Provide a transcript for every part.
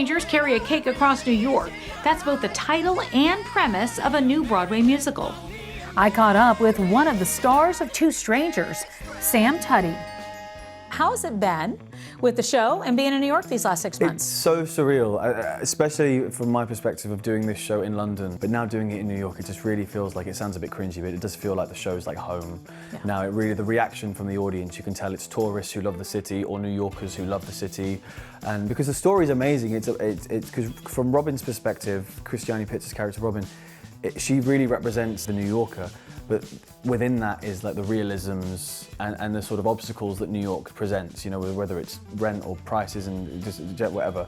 strangers carry a cake across New York. That's both the title and premise of a new Broadway musical. I caught up with one of the stars of Two Strangers, Sam Tutty. How's it been with the show and being in New York these last 6 months? It's so surreal, especially from my perspective of doing this show in London, but now doing it in New York, it just really feels like, it sounds a bit cringy, but it does feel like the show's like home. Yeah. Now, the reaction from the audience, you can tell it's tourists who love the city or New Yorkers who love the city. And because the story's amazing, it's because from Robin's perspective, Christiane Pitz's character Robin, she really represents the New Yorker, but within that is like the realisms and the sort of obstacles that New York presents, you know, whether it's rent or prices and just whatever.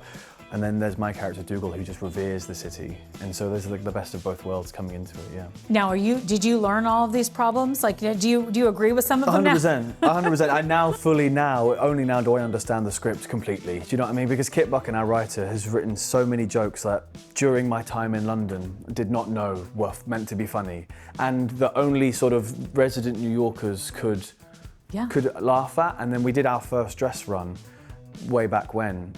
And then there's my character Dougal, who just reveres the city. And so there's like the best of both worlds coming into it, yeah. Now, did you learn all of these problems? Like, do you agree with some of them 100%, 100%. I only now do I understand the script completely. Do you know what I mean? Because Kit Buchan, our writer, has written so many jokes that during my time in London did not know were meant to be funny. And the only sort of resident New Yorkers could laugh at. And then we did our first dress run way back when,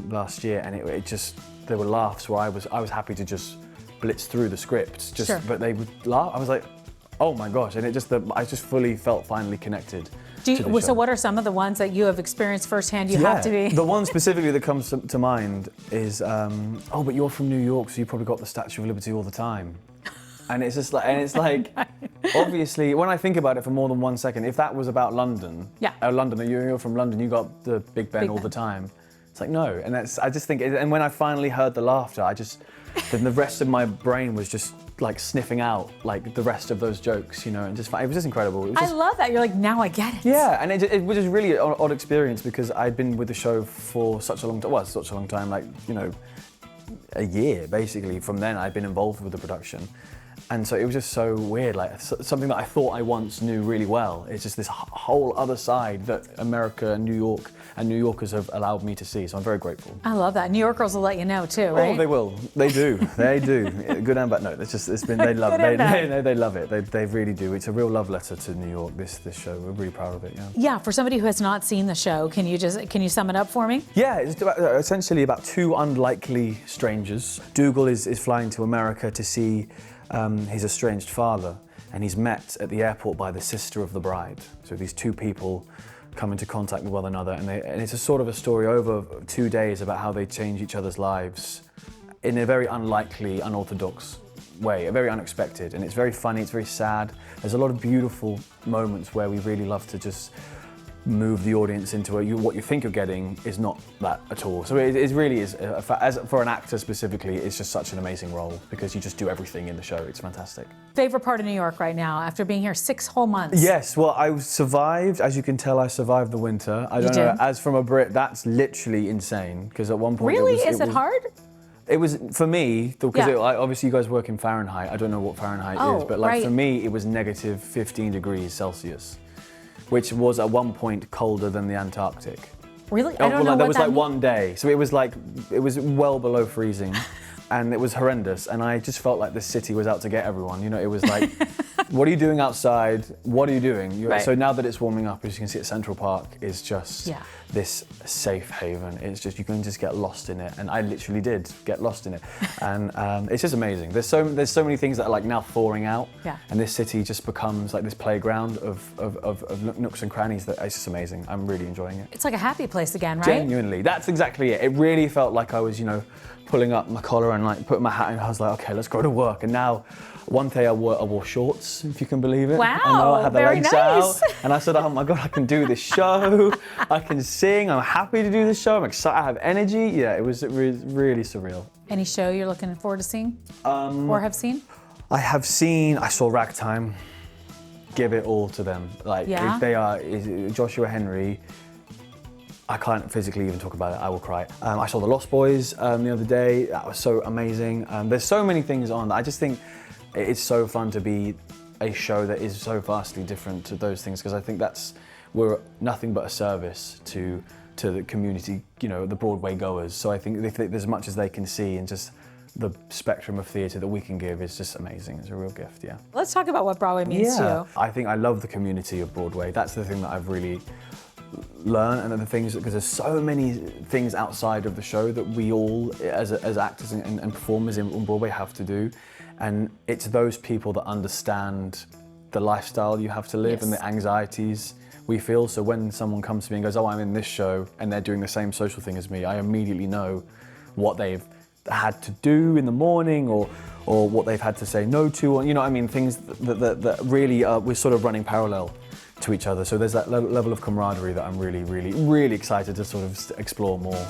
last year, and it just, there were laughs where I was happy to just blitz through the script, but they would laugh. I was like, oh my gosh, and I just fully felt finally connected. So what are some of the ones that you have experienced firsthand you have to be? The one specifically that comes to mind is, oh, but you're from New York, so you probably got the Statue of Liberty all the time. And it's just like, obviously, when I think about it for more than 1 second, if that was about London, London, you're from London, you got the Big Ben all the time. It's like, no, and I just think, and when I finally heard the laughter, then the rest of my brain was just like sniffing out like the rest of those jokes, you know, and it was just incredible. I love that, you're like, now I get it. Yeah, and it was just really an odd experience because I'd been with the show for such a long time, like, you know, a year basically. From then I'd been involved with the production. And so it was just so weird, like something that I thought I once knew really well. It's just this whole other side that America and New York and New Yorkers have allowed me to see. So I'm very grateful. I love that. New Yorkers will let you know too, right? Oh, they will. They do. They do. Good and bad. No, they love it. They love it. They really do. It's a real love letter to New York, this show. We're really proud of it, yeah. Yeah, for somebody who has not seen the show, can you sum it up for me? Yeah, it's essentially about two unlikely strangers. Dougal is flying to America to see his estranged father, and he's met at the airport by the sister of the bride. So these two people come into contact with one another, and it's a sort of a story over 2 days about how they change each other's lives in a very unlikely, unorthodox way, very unexpected. And it's very funny, it's very sad. There's a lot of beautiful moments where we really love to just move the audience into what you think you're getting is not that at all. So it really is, as for an actor specifically, it's just such an amazing role because you just do everything in the show. It's fantastic. Favorite part of New York right now after being here 6 whole months? Yes, well, I survived. As you can tell, I survived the winter. I don't know, as from a Brit, that's literally insane because at one point Is it hard? It was, for me, because obviously you guys work in Fahrenheit. I don't know what Fahrenheit is, but like for me, it was negative 15 degrees Celsius. Which was at one point colder than the Antarctic. Really? I don't know what there was like one day, so it was well below freezing, and it was horrendous. And I just felt like the city was out to get everyone. You know, it was like, what are you doing outside? What are you doing? So now that it's warming up, as you can see at Central Park, is just this safe haven. It's just, you can just get lost in it, and I literally did get lost in it. And it's just amazing. There's so many things that are like now thawing out, and this city just becomes like this playground of nooks and crannies. That it's just amazing. I'm really enjoying it. It's like a happy place again, right? Genuinely, that's exactly it. It really felt like I was, you know, pulling up my collar and like putting my hat in. I was like, okay, let's go to work. And now, one day I wore shorts, if you can believe it. Wow, and I had the very legs nice. out, and I said, oh my God, I can do this show. I can sing. I'm happy to do this show. I'm excited. I have energy. Yeah, it was really surreal. Any show you're looking forward to seeing or have seen? I saw Ragtime. Give it all to them. Like if they are Joshua Henry. I can't physically even talk about it, I will cry. I saw The Lost Boys the other day, that was so amazing. There's so many things on that I just think it's so fun to be a show that is so vastly different to those things, because I think we're nothing but a service to the community, you know, the Broadway goers. So I think there's as much as they can see, and just the spectrum of theatre that we can give is just amazing. It's a real gift, yeah. Let's talk about what Broadway means to you. I think I love the community of Broadway. That's the thing that I've really learn, and the things, because there's so many things outside of the show that we all, as actors and performers on Broadway, have to do. And it's those people that understand the lifestyle you have to live and the anxieties we feel. So when someone comes to me and goes, oh, I'm in this show, and they're doing the same social thing as me, I immediately know what they've had to do in the morning, or what they've had to say no to, or, you know what I mean, things that really we're sort of running parallel to each other. So there's that level of camaraderie that I'm really, really, really excited to sort of explore more.